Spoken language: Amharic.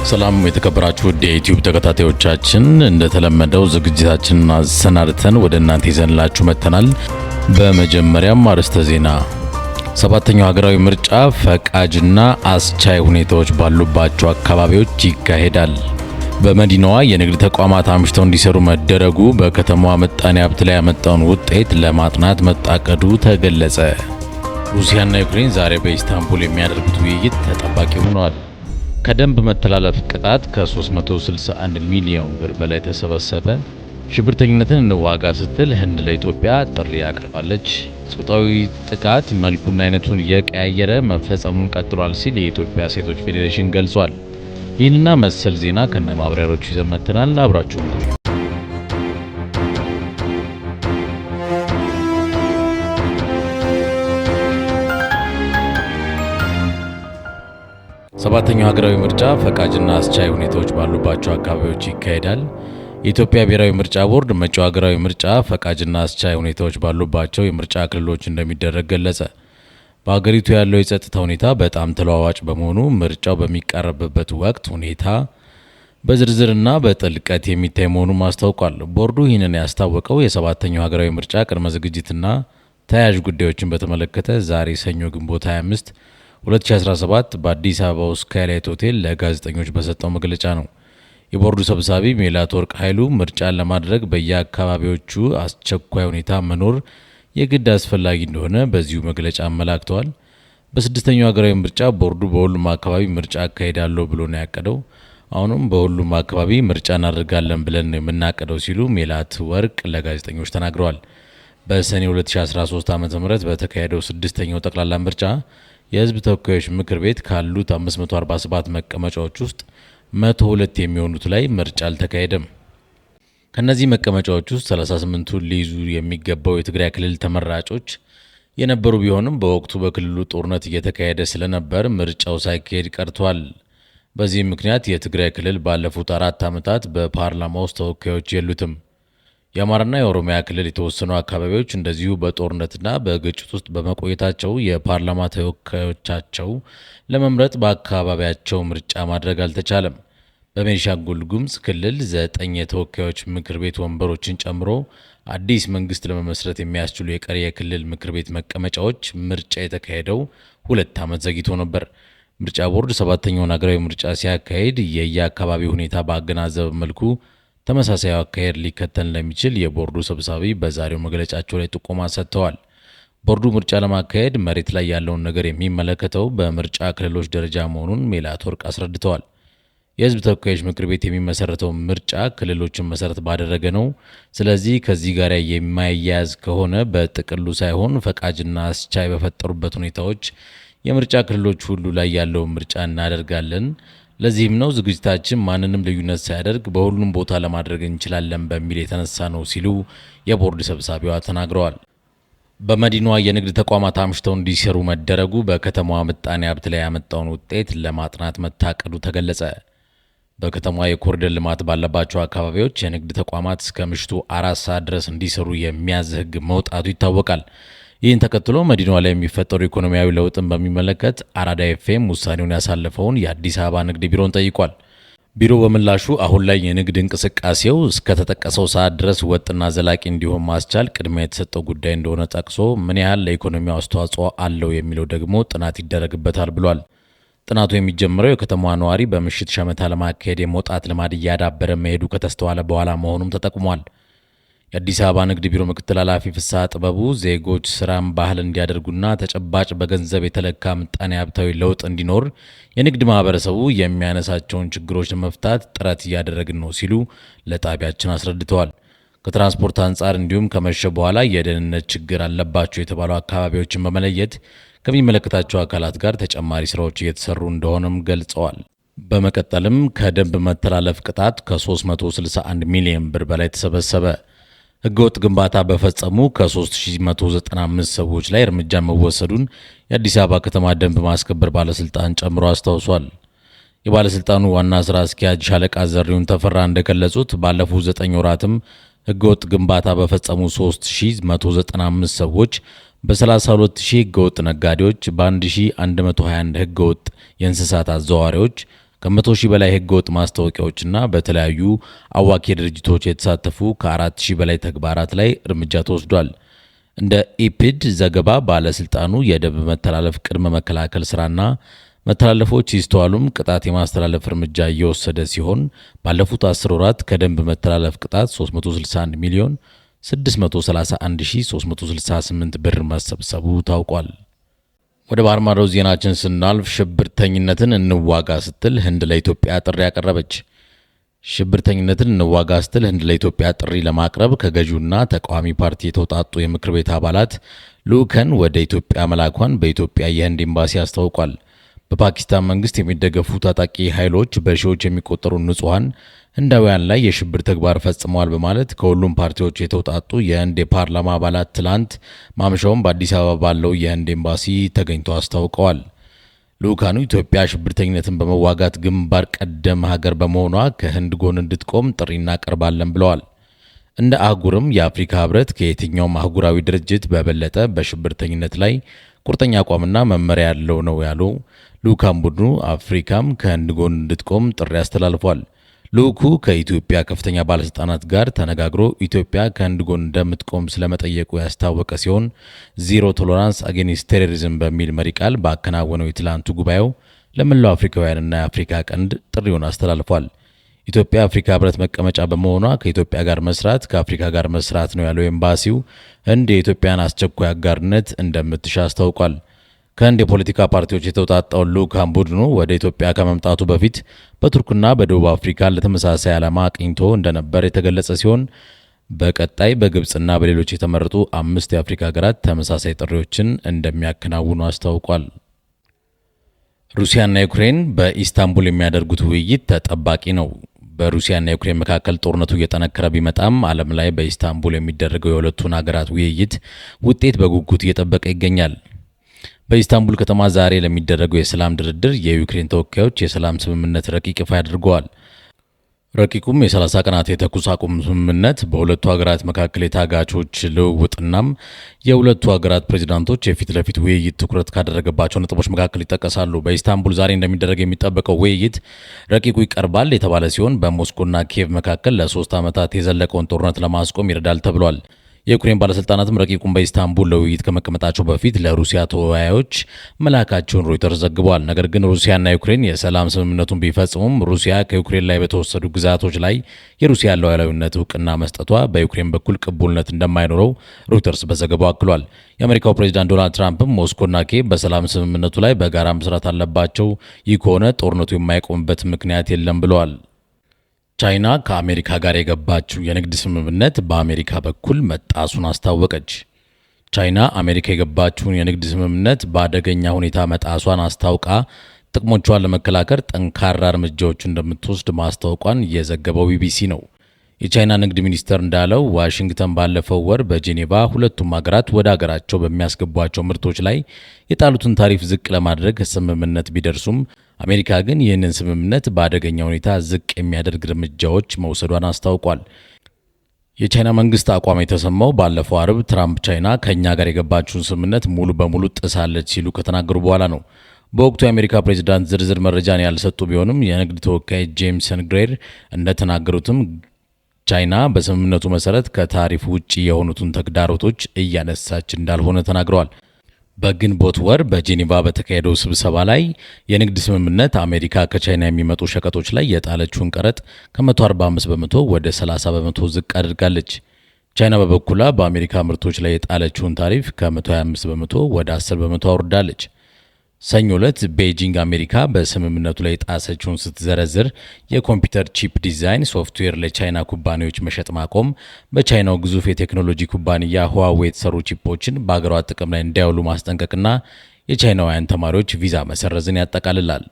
ሰላም የተከበራችሁ የዩቲዩብ ተከታታዮቻችን እንደተለመደው ዝግጅታችንን አሰናድተን ወደ እናንተ ይዘንላችሁ መጥተናል። በመጀመሪያም አርዕስተ ዜና። ሰባተኛው ሀገራዊ ምርጫ ፈቃጅና አስቻይ ሁኔታዎች ባሉባቸው አካባቢዎች ይካሄዳል። በመዲናዋ የንግድ ተቋማት አምሽተው እንዲሰሩ መደረጉ በከተማዋ ምጣኔ ሀብት ላይ ያመጣውን ውጤት ለማጥናት መታቀዱ ተገለጸ። ሩሲያና ዩክሬን ዛሬ በኢስታንቡል የሚያደርጉት ውይይት ተጠባቂ ሆኗል። ከደንብ መተላለፍ ቅጣት ከ361 ሚሊዮን ብር በላይ ተሰበሰበ። ሽብርተኝነትን እንዋጋ ስትል ህንድ ለኢትዮጵያ ጥሪ አቅርባለች። ጾታዊ ጥቃት መልኩና አይነቱን እየቀያየረ መፈጸሙን ቀጥሏል ሲል የኢትዮጵያ ሴቶች ፌዴሬሽን ገልጿል። ይህንና መሰል ዜና ከነ ማብራሪያዎቹ ይዘን መጥተናል። አብራችሁን ቆዩ። ሰባተኛው ሀገራዊ ምርጫ ፈቃጅና አስቻይ ሁኔታዎች ባሉባቸው አካባቢዎች ይካሄዳል። የኢትዮጵያ ብሔራዊ ምርጫ ቦርድ መጪው ሀገራዊ ምርጫ ፈቃጅና አስቻይ ሁኔታዎች ባሉባቸው የምርጫ ክልሎች እንደሚደረግ ገለጸ። በሀገሪቱ ያለው የጸጥታ ሁኔታ በጣም ተለዋዋጭ በመሆኑ ምርጫው በሚቃረብበት ወቅት ሁኔታ በዝርዝርና በጥልቀት የሚታይ መሆኑን አስታውቋል። ቦርዱ ይህንን ያስታወቀው የሰባተኛው ሀገራዊ ምርጫ ቅድመ ዝግጅትና ተያያዥ ጉዳዮችን በተመለከተ ዛሬ ሰኞ ግንቦት 25 2017 በአዲስ አበባ ስካይላይት ሆቴል ለጋዜጠኞች በሰጠው መግለጫ ነው። የቦርዱ ሰብሳቢ ሜላትወርቅ ኃይሉ ምርጫን ለማድረግ በየአካባቢዎቹ አስቸኳይ ሁኔታ መኖር የግድ አስፈላጊ እንደሆነ በዚሁ መግለጫ አመላክተዋል። በስድስተኛው ሀገራዊ ምርጫ ቦርዱ በሁሉም አካባቢ ምርጫ አካሄዳለሁ ብሎ ነው ያቀደው። አሁንም በሁሉም አካባቢ ምርጫ እናደርጋለን ብለን ነው የምናቀደው ሲሉ ሜላትወርቅ ለጋዜጠኞች ተናግረዋል። በሰኔ 2013 ዓ.ም በተካሄደው ስድስተኛው ጠቅላላ ምርጫ የህዝብ ተወካዮች ምክር ቤት ካሉት 547 መቀመጫዎች ውስጥ 102 የሚሆኑት ላይ ምርጫ አልተካሄደም። ከነዚህ መቀመጫዎች ውስጥ 38ቱን ሊይዙ የሚገባው የትግራይ ክልል ተመራጮች የነበሩ ቢሆንም በወቅቱ በክልሉ ጦርነት እየተካሄደ ስለነበር ምርጫው ሳይካሄድ ቀርቷል። በዚህም ምክንያት የትግራይ ክልል ባለፉት 4 ዓመታት በፓርላማ ውስጥ ተወካዮች የሉትም። የአማራና የኦሮሚያ ክልል የተወሰኑ አካባቢዎች እንደዚሁ በጦርነትና በግጭት ውስጥ በመቆየታቸው የፓርላማ ተወካዮቻቸው ለመምረጥ በአካባቢያቸው ምርጫ ማድረግ አልተቻለም። በቤኒሻንጉል ጉሙዝ ክልል 9 የተወካዮች ምክር ቤት ወንበሮችን ጨምሮ አዲስ መንግስት ለመመስረት የሚያስችሉ የቀሪ የክልል ምክር ቤት መቀመጫዎች ምርጫ የተካሄደው 2 ዓመት ዘግይቶ ነበር። ምርጫ ቦርድ ሰባተኛውን ሀገራዊ ምርጫ ሲያካሄድ የየአካባቢው ሁኔታ ባገናዘበ መልኩ ተመሳሳይ አካሄድ ሊከተል እንደሚችል የቦርዱ ሰብሳቢ በዛሬው መግለጫቸው ላይ ጥቆማ ሰጥተዋል። ቦርዱ ምርጫ ለማካሄድ መሬት ላይ ያለውን ነገር የሚመለከተው በምርጫ ክልሎች ደረጃ መሆኑን ሜላትወርቅ አስረድተዋል። የህዝብ ተወካዮች ምክር ቤት የሚመሰረተው ምርጫ ክልሎችን መሰረት ባደረገ ነው። ስለዚህ ከዚህ ጋር የማያያዝ ከሆነ በጥቅሉ ሳይሆን ፈቃጅና አስቻይ በፈጠሩበት ሁኔታዎች የምርጫ ክልሎች ሁሉ ላይ ያለውን ምርጫ እናደርጋለን። ለዚህም ነው ዝግጅታችን ማንንም ልዩነት ሳያደርግ በሁሉም ቦታ ለማድረግ እንችላለን በሚል የተነሳ ነው ሲሉ የቦርድ ሰብሳቢዋ ተናግረዋል። በመዲናዋ የንግድ ተቋማት አምሽተው እንዲሰሩ መደረጉ በከተማዋ ምጣኔ ሀብት ላይ ያመጣውን ውጤት ለማጥናት መታቀዱ ተገለጸ። በከተማዋ የኮሪደር ልማት ባለባቸው አካባቢዎች የንግድ ተቋማት እስከ ምሽቱ 4 ሰዓት ድረስ እንዲሰሩ የሚያዝ ህግ መውጣቱ ይታወቃል። ይህን ተከትሎ መዲናዋ ላይ የሚፈጠሩ ኢኮኖሚያዊ ለውጥን በሚመለከት አራዳ ኤፍኤም ውሳኔውን ያሳለፈውን የአዲስ አበባ ንግድ ቢሮን ጠይቋል። ቢሮ በምላሹ አሁን ላይ የንግድ እንቅስቃሴው እስከተጠቀሰው ሰዓት ድረስ ወጥና ዘላቂ እንዲሆን ማስቻል ቅድሚያ የተሰጠው ጉዳይ እንደሆነ ጠቅሶ ምን ያህል ለኢኮኖሚው አስተዋጽኦ አለው የሚለው ደግሞ ጥናት ይደረግበታል ብሏል። ጥናቱ የሚጀምረው የከተማዋ ነዋሪ በምሽት ሸመታ ለማካሄድ የመውጣት ልማድ እያዳበረ መሄዱ ከተስተዋለ በኋላ መሆኑም ተጠቁሟል። የአዲስ አበባ ንግድ ቢሮ ምክትል ኃላፊ ፍስሐ ጥበቡ ዜጎች ስራን ባህል እንዲያደርጉና ተጨባጭ በገንዘብ የተለካ ምጣኔ ሀብታዊ ለውጥ እንዲኖር የንግድ ማህበረሰቡ የሚያነሳቸውን ችግሮች ለመፍታት ጥረት እያደረግን ነው ሲሉ ለጣቢያችን አስረድተዋል። ከትራንስፖርት አንጻር እንዲሁም ከመሸ በኋላ የደህንነት ችግር አለባቸው የተባሉ አካባቢዎችን በመለየት ከሚመለከታቸው አካላት ጋር ተጨማሪ ስራዎች እየተሰሩ እንደሆነም ገልጸዋል። በመቀጠልም ከደንብ መተላለፍ ቅጣት ከ361 ሚሊዮን ብር በላይ ተሰበሰበ። ህገወጥ ግንባታ በፈጸሙ ከ3195 ሰዎች ላይ እርምጃ መወሰዱን የአዲስ አበባ ከተማ ደንብ ማስከበር ባለስልጣን ጨምሮ አስታውሷል። የባለስልጣኑ ዋና ስራ አስኪያጅ ሻለቃ ዘሪሁን ተፈራ እንደገለጹት ባለፉት 9 ወራትም ህገወጥ ግንባታ በፈጸሙ 3195 ሰዎች በ32000 ህገወጥ ነጋዴዎች፣ በ1121 ህገወጥ የእንስሳት አዘዋዋሪዎች ከ100 ሺህ በላይ ህገወጥ ማስታወቂያዎችና በተለያዩ አዋኪ ድርጅቶች የተሳተፉ ከ4 ሺህ በላይ ተግባራት ላይ እርምጃ ተወስዷል። እንደ ኢፒድ ዘገባ ባለስልጣኑ የደንብ መተላለፍ ቅድመ መከላከል ስራና መተላለፎች ሲስተዋሉም ቅጣት የማስተላለፍ እርምጃ እየወሰደ ሲሆን ባለፉት 10 ወራት ከደንብ መተላለፍ ቅጣት 361 ሚሊዮን 631368 ብር መሰብሰቡ ታውቋል። ወደ ባህር ማዶ ዜናችን ስናልፍ ሽብርተኝነትን እንዋጋ ስትል ህንድ ለኢትዮጵያ ጥሪ ያቀረበች። ሽብርተኝነትን እንዋጋ ስትል ህንድ ለኢትዮጵያ ጥሪ ለማቅረብ ከገዢውና ተቃዋሚ ፓርቲ የተውጣጡ የምክር ቤት አባላት ልዑካን ወደ ኢትዮጵያ መላኳን በኢትዮጵያ የህንድ ኤምባሲ አስታውቋል። በፓኪስታን መንግስት የሚደገፉ ታጣቂ ኃይሎች በሺዎች የሚቆጠሩ ንጹሃን ህንዳውያን ላይ የሽብር ተግባር ፈጽመዋል በማለት ከሁሉም ፓርቲዎች የተውጣጡ የህንድ የፓርላማ አባላት ትላንት ማምሻውን በአዲስ አበባ ባለው የህንድ ኤምባሲ ተገኝተው አስታውቀዋል። ልዑካኑ ኢትዮጵያ ሽብርተኝነትን በመዋጋት ግንባር ቀደም ሀገር በመሆኗ ከህንድ ጎን እንድትቆም ጥሪ እናቀርባለን ብለዋል። እንደ አህጉርም የአፍሪካ ህብረት ከየትኛውም አህጉራዊ ድርጅት በበለጠ በሽብርተኝነት ላይ ቁርጠኛ አቋምና መመሪያ ያለው ነው ያለው ልዑካን ቡድኑ አፍሪካም ከህንድ ጎን እንድትቆም ጥሪ አስተላልፏል። ልዑኩ ከኢትዮጵያ ከፍተኛ ባለስልጣናት ጋር ተነጋግሮ ኢትዮጵያ ከህንድ ጎን እንደምትቆም ስለመጠየቁ ያስታወቀ ሲሆን ዚሮ ቶለራንስ አጌንስት ቴሮሪዝም በሚል መሪ ቃል ባከናወነው የትላንቱ ጉባኤው ለመላው አፍሪካውያንና የአፍሪካ ቀንድ ጥሪውን አስተላልፏል። ኢትዮጵያ አፍሪካ ህብረት መቀመጫ በመሆኗ ከኢትዮጵያ ጋር መስራት ከአፍሪካ ጋር መስራት ነው ያለው ኤምባሲው ህንድ የኢትዮጵያን አስቸኳይ አጋርነት እንደምትሻ አስታውቋል። ከህንድ የፖለቲካ ፓርቲዎች የተውጣጣው ልዑካን ቡድኑ ወደ ኢትዮጵያ ከመምጣቱ በፊት በቱርክና በደቡብ አፍሪካ ለተመሳሳይ ዓላማ አቅኝቶ እንደነበር የተገለጸ ሲሆን በቀጣይ በግብጽና በሌሎች የተመረጡ 5 የአፍሪካ ሀገራት ተመሳሳይ ጥሪዎችን እንደሚያከናውኑ አስታውቋል። ሩሲያና ዩክሬን በኢስታንቡል የሚያደርጉት ውይይት ተጠባቂ ነው። በሩሲያና ዩክሬን መካከል ጦርነቱ እየጠነከረ ቢመጣም ዓለም ላይ በኢስታንቡል የሚደረገው የሁለቱን ሀገራት ውይይት ውጤት በጉጉት እየጠበቀ ይገኛል። በኢስታንቡል ከተማ ዛሬ ለሚደረገው የሰላም ድርድር የዩክሬን ተወካዮች የሰላም ስምምነት ረቂቅ ይፋ አድርገዋል። ረቂቁም የ30 ቀናት የተኩስ አቁም ስምምነት በሁለቱ ሀገራት መካከል የታጋቾች ልውውጥናም የሁለቱ ሀገራት ፕሬዚዳንቶች የፊት ለፊት ውይይት ትኩረት ካደረገባቸው ነጥቦች መካከል ይጠቀሳሉ። በኢስታንቡል ዛሬ እንደሚደረግ የሚጠበቀው ውይይት ረቂቁ ይቀርባል የተባለ ሲሆን በሞስኮና ኪየቭ መካከል ለ3 ዓመታት የዘለቀውን ጦርነት ለማስቆም ይረዳል ተብሏል። የዩክሬን ባለስልጣናትም ረቂቁን በኢስታንቡል ለውይይት ከመቀመጣቸው በፊት ለሩሲያ ተወያዮች መላካቸውን ሮይተርስ ዘግቧል። ነገር ግን ሩሲያና ዩክሬን የሰላም ስምምነቱን ቢፈጽሙም ሩሲያ ከዩክሬን ላይ በተወሰዱ ግዛቶች ላይ የሩሲያ ሉዓላዊነት እውቅና መስጠቷ በዩክሬን በኩል ቅቡልነት እንደማይኖረው ሮይተርስ በዘገባው አክሏል። የአሜሪካው ፕሬዚዳንት ዶናልድ ትራምፕም ሞስኮና ኪየቭ በሰላም ስምምነቱ ላይ በጋራ መስራት አለባቸው፣ ይህ ከሆነ ጦርነቱ የማይቆምበት ምክንያት የለም ብለዋል። ቻይና ከአሜሪካ ጋር የገባችው የንግድ ስምምነት በአሜሪካ በኩል መጣሱን አስታወቀች። ቻይና አሜሪካ የገባችውን የንግድ ስምምነት በአደገኛ ሁኔታ መጣሷን አስታውቃ ጥቅሞቿን ለመከላከል ጠንካራ እርምጃዎች እንደምትወስድ ማስታወቋን የዘገበው ቢቢሲ ነው። የቻይና ንግድ ሚኒስቴር እንዳለው ዋሽንግተን ባለፈው ወር በጄኔቫ ሁለቱም ሀገራት ወደ ሀገራቸው በሚያስገቧቸው ምርቶች ላይ የጣሉትን ታሪፍ ዝቅ ለማድረግ ስምምነት ቢደርሱም አሜሪካ ግን ይህንን ስምምነት በአደገኛ ሁኔታ ዝቅ የሚያደርግ እርምጃዎች መውሰዷን አስታውቋል። የቻይና መንግስት አቋም የተሰማው ባለፈው አርብ ትራምፕ ቻይና ከኛ ጋር የገባችውን ስምምነት ሙሉ በሙሉ ጥሳለች ሲሉ ከተናገሩ በኋላ ነው። በወቅቱ የአሜሪካ ፕሬዚዳንት ዝርዝር መረጃን ያልሰጡ ቢሆንም የንግድ ተወካይ ጄምሰን ግሬር እንደተናገሩትም ቻይና በስምምነቱ መሰረት ከታሪፍ ውጪ የሆኑትን ተግዳሮቶች እያነሳች እንዳልሆነ ተናግረዋል። በግንቦት ወር በጄኔቫ በተካሄደው ስብሰባ ላይ የንግድ ስምምነት አሜሪካ ከቻይና የሚመጡ ሸቀጦች ላይ የጣለችውን ቀረጥ ከ145 በመቶ ወደ 30 በመቶ ዝቅ አድርጋለች። ቻይና በበኩሏ በአሜሪካ ምርቶች ላይ የጣለችውን ታሪፍ ከ125 በመቶ ወደ 10 በመቶ አውርዳለች። ሰኞ ዕለት ቤጂንግ አሜሪካ በስምምነቱ ላይ ጣሰችውን ስትዘረዝር የኮምፒውተር ቺፕ ዲዛይን ሶፍትዌር ለቻይና ኩባንያዎች መሸጥ ማቆም፣ በቻይናው ግዙፍ የቴክኖሎጂ ኩባንያ ሁዋዌ የተሰሩ ቺፖችን በአገሯ ጥቅም ላይ እንዳይውሉ ማስጠንቀቅና የቻይናውያን ተማሪዎች ቪዛ መሰረዝን ያጠቃልላል።